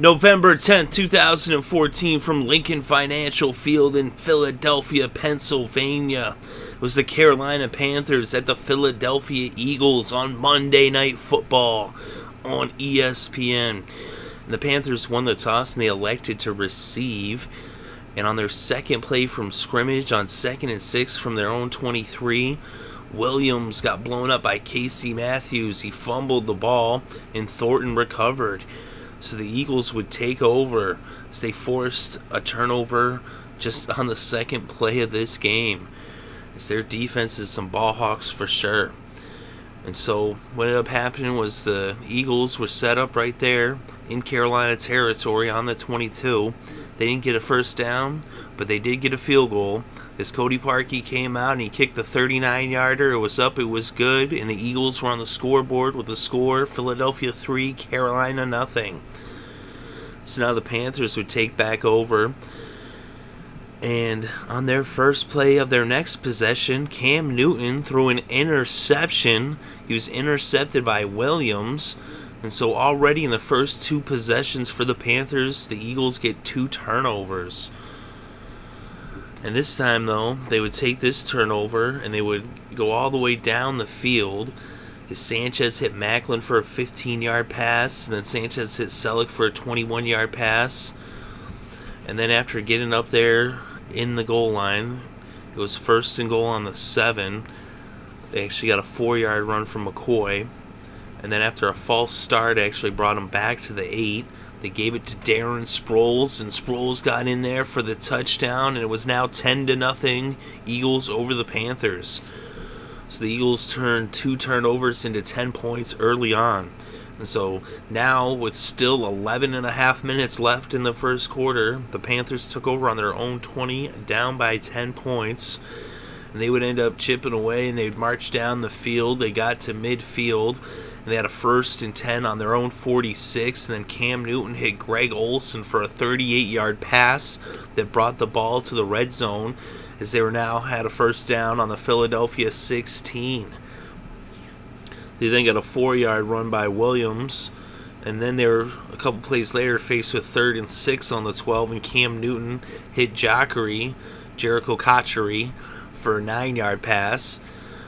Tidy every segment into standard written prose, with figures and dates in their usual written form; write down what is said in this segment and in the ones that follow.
November 10th, 2014, from Lincoln Financial Field in Philadelphia, Pennsylvania. It was the Carolina Panthers at the Philadelphia Eagles on Monday Night Football on ESPN. And the Panthers won the toss and they elected to receive. And on their second play from scrimmage on 2nd and 6 from their own 23, Williams got blown up by Casey Matthews. He fumbled the ball and Thornton recovered. So the Eagles would take over as they forced a turnover just on the second play of this game. As their defense is some ball hawks for sure. And so what ended up happening was the Eagles were set up right there in Carolina territory on the 22. They didn't get a first down, but they did get a field goal. As Cody Parkey came out and he kicked the 39-yarder, it was up, it was good, and the Eagles were on the scoreboard with the score, Philadelphia 3, Carolina nothing. So now the Panthers would take back over, and on their first play of their next possession, Cam Newton threw an interception. He was intercepted by Williams. And so already in the first two possessions for the Panthers, the Eagles get 2 turnovers. And this time, though, they would take this turnover and they would go all the way down the field. As Sanchez hit Macklin for a 15-yard pass, and then Sanchez hit Selleck for a 21-yard pass. And then after getting up there in the goal line, it was 1st and goal on the 7. They actually got a 4-yard run from McCoy. And then after a false start, actually brought him back to the 8. They gave it to Darren Sproles, and Sproles got in there for the touchdown, and it was now 10-0 Eagles over the Panthers. So the Eagles turned 2 turnovers into 10 points early on. And so now, with still 11.5 minutes left in the first quarter, the Panthers took over on their own 20, down by 10 points. And they would end up chipping away, and they'd march down the field. They got to midfield. And they had a 1st and 10 on their own 46, and then Cam Newton hit Greg Olsen for a 38-yard pass that brought the ball to the red zone, as they were now had a first down on the Philadelphia 16. They then got a 4-yard run by Williams, and then they were a couple plays later faced with 3rd and 6 on the 12, and Cam Newton hit Jericho Cotchery for a 9-yard pass.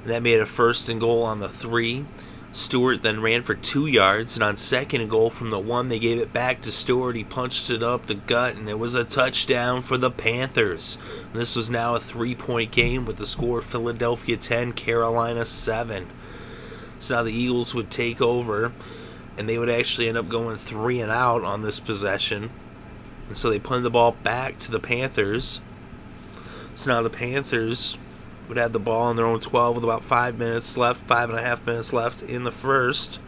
And that made a 1st and goal on the 3. Stewart then ran for 2 yards, and on 2nd and goal from the 1, they gave it back to Stewart. He punched it up the gut, and it was a touchdown for the Panthers. And this was now a 3-point game with the score Philadelphia 10, Carolina 7. So now the Eagles would take over, and they would actually end up going 3 and out on this possession. And so they punted the ball back to the Panthers. So now the Panthers would have the ball on their own 12 with about 5 minutes left, 5.5 minutes left in the first.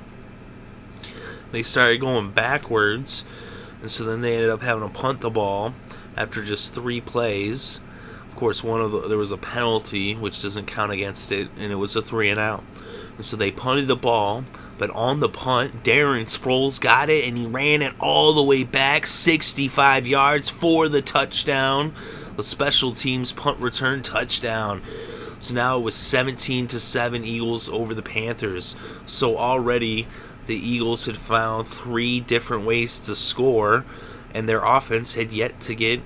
They started going backwards, and so then they ended up having to punt the ball after just 3 plays. Of course, there was a penalty, which doesn't count against it, and it was a 3 and out. And so they punted the ball, but on the punt, Darren Sproles got it, and he ran it all the way back, 65 yards for the touchdown. The special teams punt return touchdown. So now it was 17-7 Eagles over the Panthers. So already the Eagles had found 3 different ways to score, and their offense had yet to get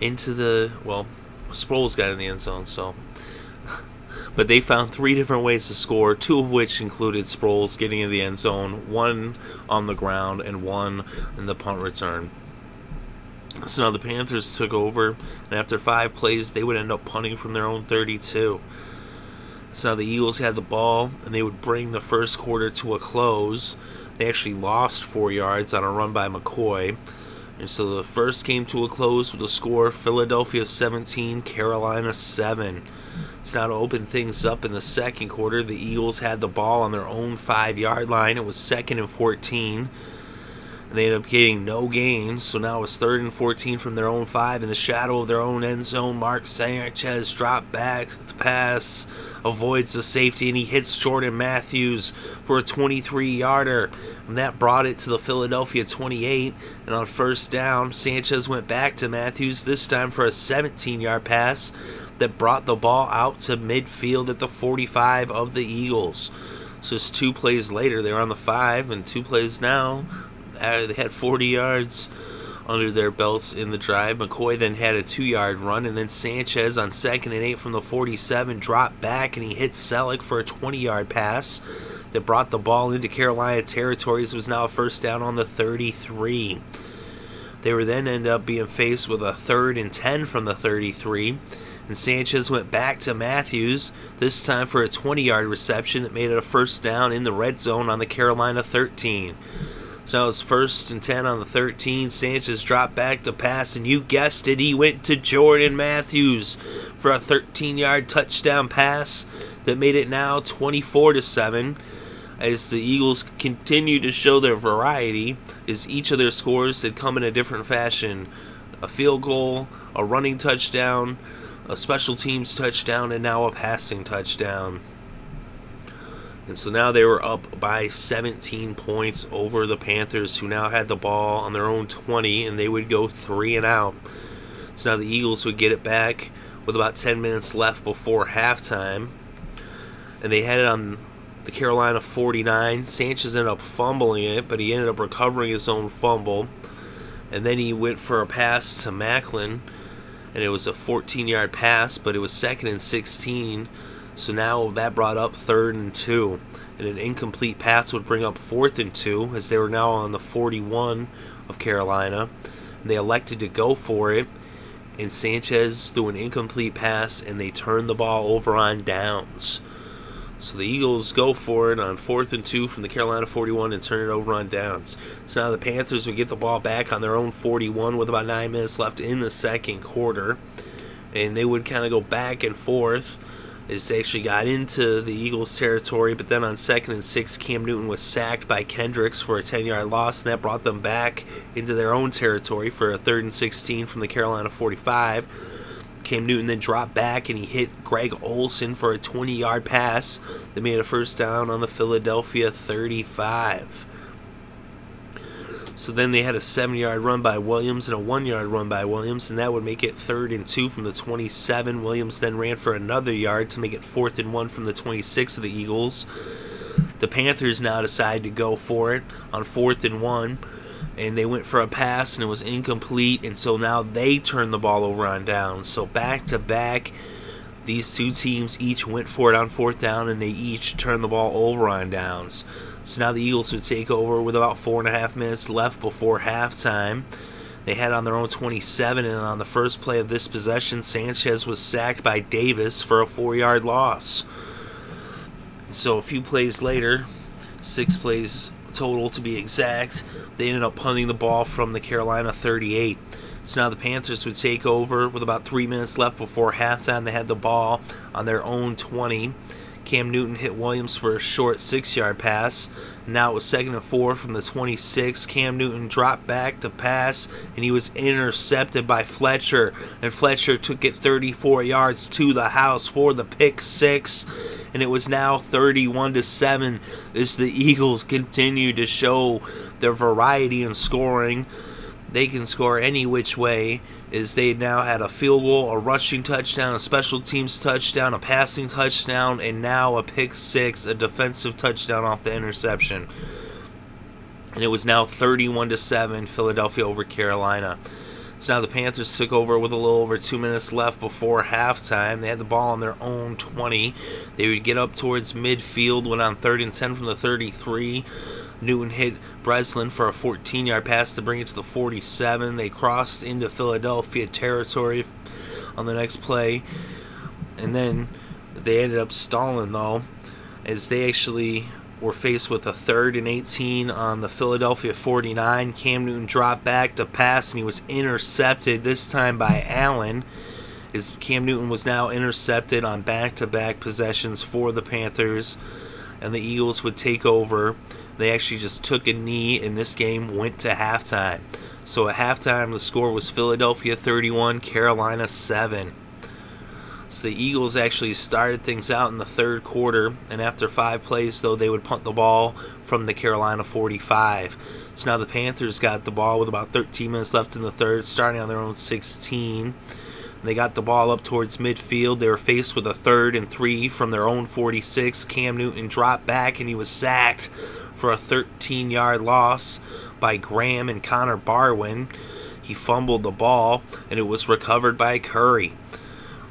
into the, well, Sproles got in the end zone, so. But they found 3 different ways to score, 2 of which included Sproles getting in the end zone, 1 on the ground, and 1 in the punt return. So now the Panthers took over, and after 5 plays, they would end up punting from their own 32. So now the Eagles had the ball, and they would bring the first quarter to a close. They actually lost 4 yards on a run by McCoy. And so the first came to a close with a score, Philadelphia 17, Carolina 7. So now to open things up in the second quarter, the Eagles had the ball on their own 5-yard line. It was 2nd and 14. And they ended up getting no gains, so now it's 3rd and 14 from their own 5 in the shadow of their own end zone. Mark Sanchez dropped back, the pass, avoids the safety, and he hits Jordan Matthews for a 23-yarder. And that brought it to the Philadelphia 28. And on first down, Sanchez went back to Matthews, this time for a 17-yard pass that brought the ball out to midfield at the 45 of the Eagles. So just 2 plays later, they were on the 5, and 2 plays now, They had 40 yards under their belts in the drive. McCoy then had a 2-yard run, and then Sanchez on 2nd and 8 from the 47 dropped back, and he hit Selleck for a 20-yard pass that brought the ball into Carolina territory. This was now a first down on the 33. They were then ended up being faced with a 3rd and 10 from the 33, and Sanchez went back to Matthews, this time for a 20-yard reception that made it a first down in the red zone on the Carolina 13. So it was 1st and 10 on the 13. Sanchez dropped back to pass, and you guessed it, he went to Jordan Matthews for a 13-yard touchdown pass that made it now 24-7. As the Eagles continue to show their variety, as each of their scores had come in a different fashion. A field goal, a running touchdown, a special teams touchdown, and now a passing touchdown. And so now they were up by 17 points over the Panthers, who now had the ball on their own 20, and they would go 3 and out. So now the Eagles would get it back with about 10 minutes left before halftime. And they had it on the Carolina 49. Sanchez ended up fumbling it, but he ended up recovering his own fumble. And then he went for a pass to Macklin, and it was a 14-yard pass, but it was 2nd and 16. So now that brought up 3rd and 2, and an incomplete pass would bring up 4th and 2, as they were now on the 41 of Carolina. And they elected to go for it, and Sanchez threw an incomplete pass, and they turned the ball over on downs. So the Eagles go for it on 4th and 2 from the Carolina 41 and turn it over on downs. So now the Panthers would get the ball back on their own 41 with about 9 minutes left in the second quarter, and they would kind of go back and forth as they actually got into the Eagles' territory. But then on 2nd and 6, Cam Newton was sacked by Kendricks for a 10-yard loss, and that brought them back into their own territory for a 3rd and 16 from the Carolina 45. Cam Newton then dropped back, and he hit Greg Olsen for a 20-yard pass that made a first down on the Philadelphia 35. So then they had a 7-yard run by Williams and a 1-yard run by Williams, and that would make it 3rd and 2 from the 27. Williams then ran for another yard to make it 4th and 1 from the 26 of the Eagles. The Panthers now decide to go for it on 4th and 1, and they went for a pass, and it was incomplete, and so now they turned the ball over on downs. So back to back, these two teams each went for it on 4th down, and they each turned the ball over on downs. So now the Eagles would take over with about 4.5 minutes left before halftime. They had on their own 27, and on the first play of this possession, Sanchez was sacked by Davis for a 4-yard loss. So a few plays later, 6 plays total to be exact, they ended up punting the ball from the Carolina 38. So now the Panthers would take over with about 3 minutes left before halftime. They had the ball on their own 20. Cam Newton hit Williams for a short 6-yard pass. And now it was 2nd and 4 from the 26. Cam Newton dropped back to pass, and he was intercepted by Fletcher. And Fletcher took it 34 yards to the house for the pick 6. And it was now 31-7 as the Eagles continue to show their variety in scoring. They can score any which way, as they now had a field goal, a rushing touchdown, a special teams touchdown, a passing touchdown, and now a pick 6, a defensive touchdown off the interception. And it was now 31-7, Philadelphia over Carolina. So now the Panthers took over with a little over 2 minutes left before halftime. They had the ball on their own 20. They would get up towards midfield, went on 3rd and 10 from the 33. Newton hit Breslin for a 14-yard pass to bring it to the 47. They crossed into Philadelphia territory on the next play. And then they ended up stalling, though, as they actually were faced with a 3rd and 18 on the Philadelphia 49. Cam Newton dropped back to pass, and he was intercepted, this time by Allen, as Cam Newton was now intercepted on back-to-back possessions for the Panthers, and the Eagles would take over. They actually just took a knee, and this game went to halftime. So at halftime, the score was Philadelphia 31, Carolina 7. So the Eagles actually started things out in the third quarter, and after 5 plays, though, they would punt the ball from the Carolina 45. So now the Panthers got the ball with about 13 minutes left in the third, starting on their own 16. They got the ball up towards midfield. They were faced with a 3rd and 3 from their own 46. Cam Newton dropped back, and he was sacked for a 13-yard loss by Graham and Connor Barwin. He fumbled the ball, and it was recovered by Curry.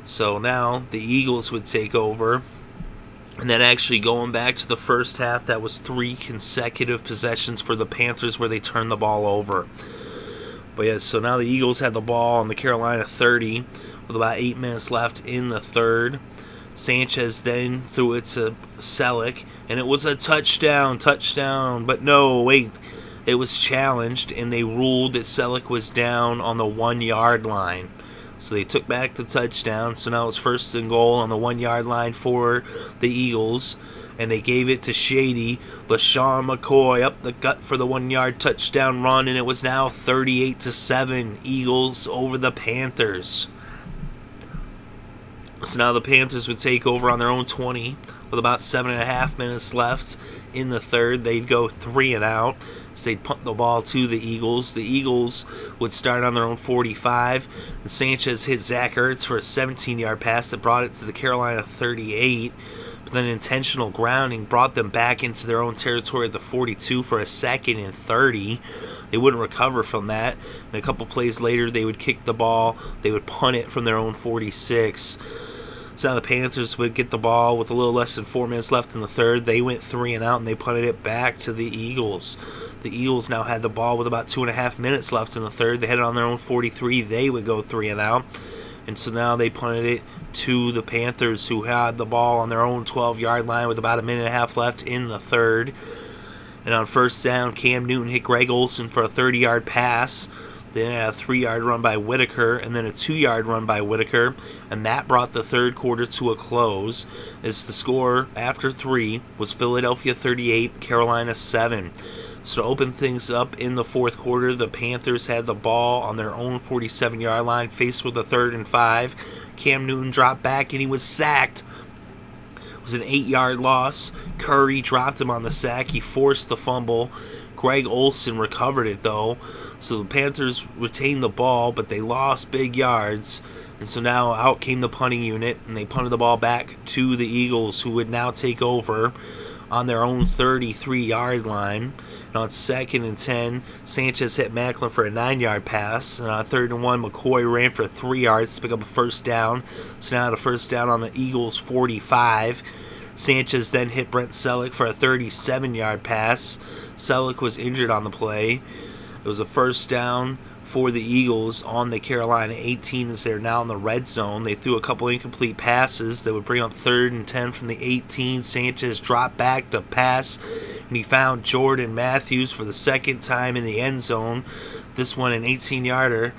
So now the Eagles would take over. And then actually going back to the first half, that was 3 consecutive possessions for the Panthers where they turned the ball over. But yeah, so now the Eagles had the ball on the Carolina 30 with about 8 minutes left in the third. Sanchez then threw it to Selleck, and it was a touchdown. But no, wait. It was challenged, and they ruled that Selleck was down on the 1-yard line. So they took back the touchdown. So now it was 1st and goal on the 1-yard line for the Eagles. And they gave it to Shady. LeSean McCoy up the gut for the 1-yard touchdown run. And it was now 38-7. Eagles over the Panthers. So now the Panthers would take over on their own 20 with about 7.5 minutes left in the third. They'd go 3 and out. So they'd punt the ball to the Eagles. The Eagles would start on their own 45. And Sanchez hit Zach Ertz for a 17-yard pass that brought it to the Carolina 38. But then intentional grounding brought them back into their own territory at the 42 for a 2nd and 30. They wouldn't recover from that. And a couple plays later, they would kick the ball. They would punt it from their own 46. So now the Panthers would get the ball with a little less than 4 minutes left in the third. They went 3 and out, and they punted it back to the Eagles. The Eagles now had the ball with about 2.5 minutes left in the third. They had it on their own 43. They would go 3 and out. And so now they punted it to the Panthers, who had the ball on their own 12-yard line with about 1.5 minutes left in the third. And on 1st down, Cam Newton hit Greg Olsen for a 30-yard pass. Then a 3-yard run by Whitaker, and then a 2-yard run by Whitaker, and that brought the third quarter to a close, as the score after 3 was Philadelphia 38, Carolina 7. So to open things up in the fourth quarter, the Panthers had the ball on their own 47-yard line, faced with a 3rd and 5. Cam Newton dropped back, and he was sacked. It was an 8-yard loss. Curry dropped him on the sack. He forced the fumble. Greg Olsen recovered it, though. So the Panthers retained the ball, but they lost big yards. And so now out came the punting unit, and they punted the ball back to the Eagles, who would now take over on their own 33-yard line. And on 2nd and 10, Sanchez hit Macklin for a 9-yard pass. And on 3rd and 1, McCoy ran for 3 yards to pick up a 1st down. So now the 1st down on the Eagles' 45. Sanchez then hit Brent Selleck for a 37-yard pass. Selleck was injured on the play. It was a 1st down for the Eagles on the Carolina 18 as they're now in the red zone. They threw a couple incomplete passes that would bring up 3rd and 10 from the 18. Sanchez dropped back to pass, and he found Jordan Matthews for the 2nd time in the end zone. This one an 18-yarder,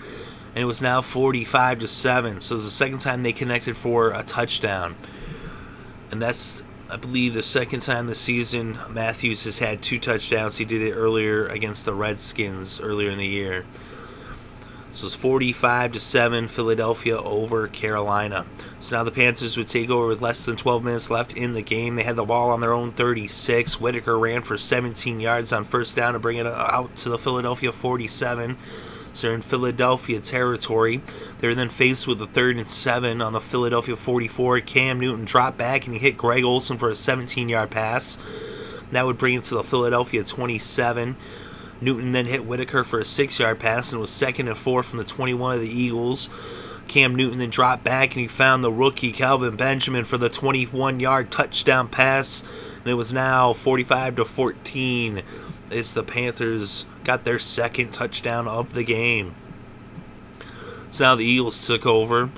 and it was now 45-7. So it was the 2nd time they connected for a touchdown. And that's, I believe, the 2nd time this season Matthews has had 2 touchdowns. He did it earlier against the Redskins earlier in the year. So it's 45-7, Philadelphia over Carolina. So now the Panthers would take over with less than 12 minutes left in the game. They had the ball on their own 36. Whitaker ran for 17 yards on 1st down to bring it out to the Philadelphia 47. So they're in Philadelphia territory. They were then faced with a 3rd and 7 on the Philadelphia 44. Cam Newton dropped back, and he hit Greg Olsen for a 17-yard pass. That would bring it to the Philadelphia 27. Newton then hit Whitaker for a 6-yard pass, and it was 2nd and 4 from the 21 of the Eagles. Cam Newton then dropped back, and he found the rookie Kelvin Benjamin for the 21-yard touchdown pass. And it was now 45-14 as the Panthers got their 2nd touchdown of the game. So now the Eagles took over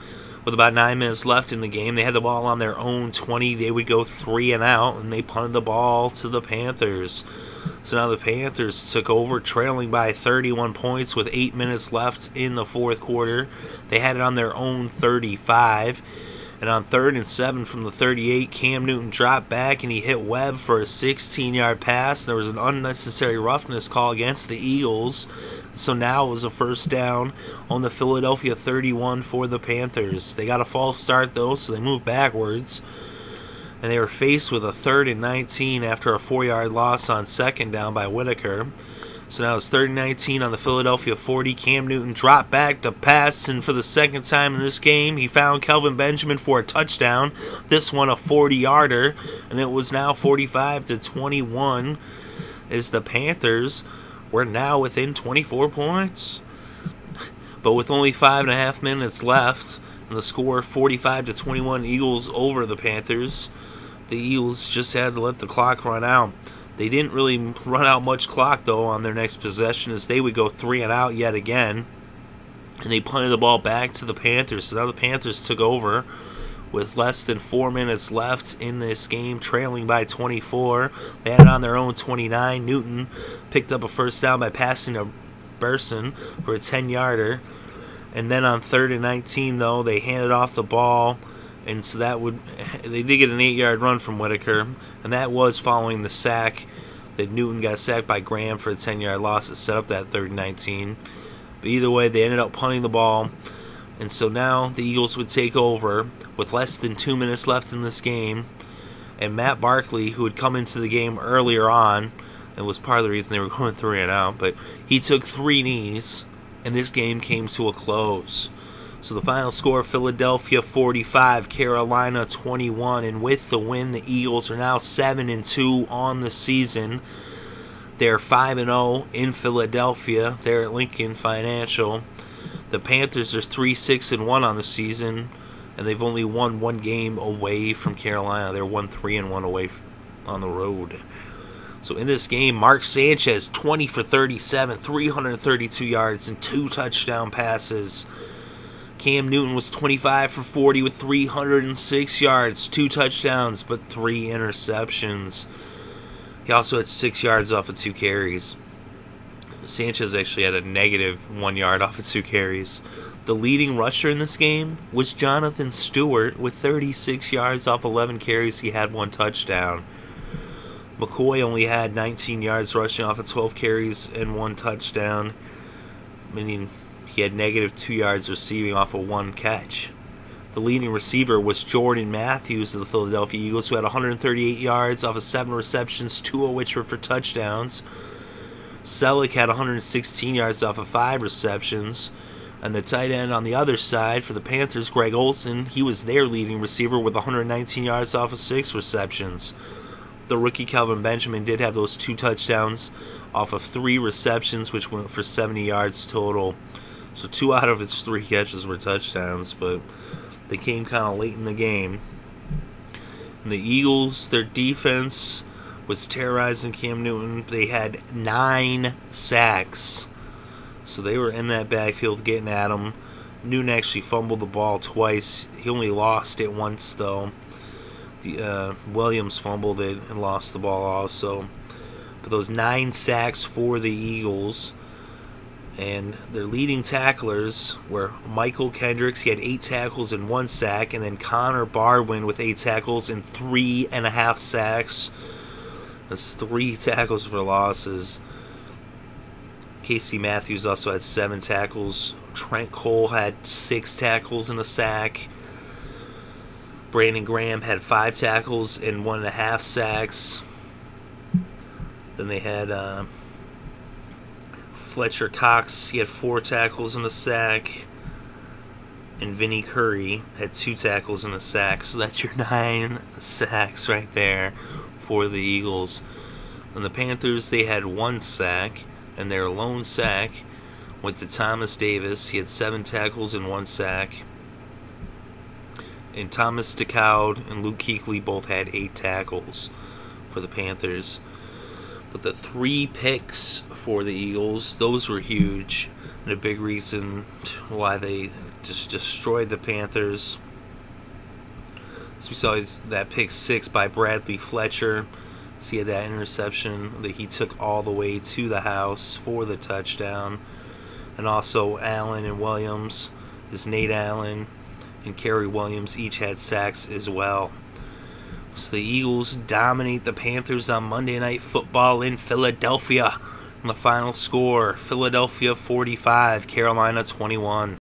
with about 9 minutes left in the game. They had the ball on their own 20. They would go 3 and out, and they punted the ball to the Panthers. So now the Panthers took over, trailing by 31 points with 8 minutes left in the fourth quarter. They had it on their own 35. And on 3rd and 7 from the 38, Cam Newton dropped back, and he hit Webb for a 16-yard pass. There was an unnecessary roughness call against the Eagles. So now it was a 1st down on the Philadelphia 31 for the Panthers. They got a false start, though, so they moved backwards. And they were faced with a 3rd and 19 after a 4-yard loss on 2nd down by Whitaker. So now it's 3rd and 19 on the Philadelphia 40. Cam Newton dropped back to pass, and for the 2nd time in this game, he found Kelvin Benjamin for a touchdown. This one a 40-yarder, and it was now 45-21 as the Panthers We're now within 24 points. But with only 5.5 minutes left, and the score 45-21 Eagles over the Panthers, the Eagles just had to let the clock run out. They didn't really run out much clock, though, on their next possession, as they would go 3 and out yet again. And they punted the ball back to the Panthers. So now the Panthers took over with less than 4 minutes left in this game, trailing by 24. They had it on their own 29. Newton picked up a first down by passing to Burson for a 10-yarder. And then on 3rd and 19, though, they handed off the ball. And so they did get an 8-yard run from Whitaker. And that was following the sack that Newton got sacked by Graham for a 10-yard loss that set up that 3rd and 19. But either way, they ended up punting the ball. And so now the Eagles would take over with less than 2 minutes left in this game. And Matt Barkley, who had come into the game earlier on, and was part of the reason they were going 3 and out, but he took 3 knees, and this game came to a close. So the final score, Philadelphia 45, Carolina 21. And with the win, the Eagles are now 7-2 on the season. They're 5-0 in Philadelphia. They're at Lincoln Financial. The Panthers are 3-6-1 on the season, and they've only won 1 game away from Carolina. They're 1-3-1 away on the road. So in this game, Mark Sanchez, 20 for 37, 332 yards, and 2 touchdown passes. Cam Newton was 25 for 40 with 306 yards, 2 touchdowns, but 3 interceptions. He also had 6 yards off of 2 carries. Sanchez actually had a negative 1 yard off of 2 carries. The leading rusher in this game was Jonathan Stewart with 36 yards off 11 carries. He had 1 touchdown. McCoy only had 19 yards rushing off of 12 carries and 1 touchdown, meaning he had negative 2 yards receiving off of 1 catch. The leading receiver was Jordan Matthews of the Philadelphia Eagles, who had 138 yards off of 7 receptions, 2 of which were for touchdowns. Selleck had 116 yards off of 5 receptions. And the tight end on the other side for the Panthers, Greg Olsen, he was their leading receiver with 119 yards off of 6 receptions. The rookie Kelvin Benjamin did have those 2 touchdowns off of 3 receptions, which went for 70 yards total. So 2 out of his 3 catches were touchdowns, but they came kind of late in the game. And the Eagles, their defense was terrorizing Cam Newton. They had 9 sacks. So they were in that backfield getting at him. Newton actually fumbled the ball twice. He only lost it once, though. Williams fumbled it and lost the ball also. But those 9 sacks for the Eagles. And their leading tacklers were Michael Kendricks. He had 8 tackles and 1 sack. And then Connor Barwin with 8 tackles and 3.5 sacks. That's 3 tackles for losses. Casey Matthews also had 7 tackles. Trent Cole had 6 tackles and a sack. Brandon Graham had 5 tackles and 1.5 sacks. Then they had Fletcher Cox. He had 4 tackles and a sack. And Vinnie Curry had 2 tackles and a sack. So that's your 9 sacks right there for the Eagles. And the Panthers, they had 1 sack. And their lone sack went to Thomas Davis. He had 7 tackles and 1 sack. And Thomas DeCowd and Luke Kuechly both had 8 tackles for the Panthers. But the 3 picks for the Eagles, those were huge. And a big reason why they just destroyed the Panthers. So we saw that pick 6 by Bradley Fletcher. So he had that interception that he took all the way to the house for the touchdown. And also Allen and Williams, Nate Allen and Kerry Williams each had sacks as well. So the Eagles dominate the Panthers on Monday Night Football in Philadelphia. And the final score, Philadelphia 45, Carolina 21.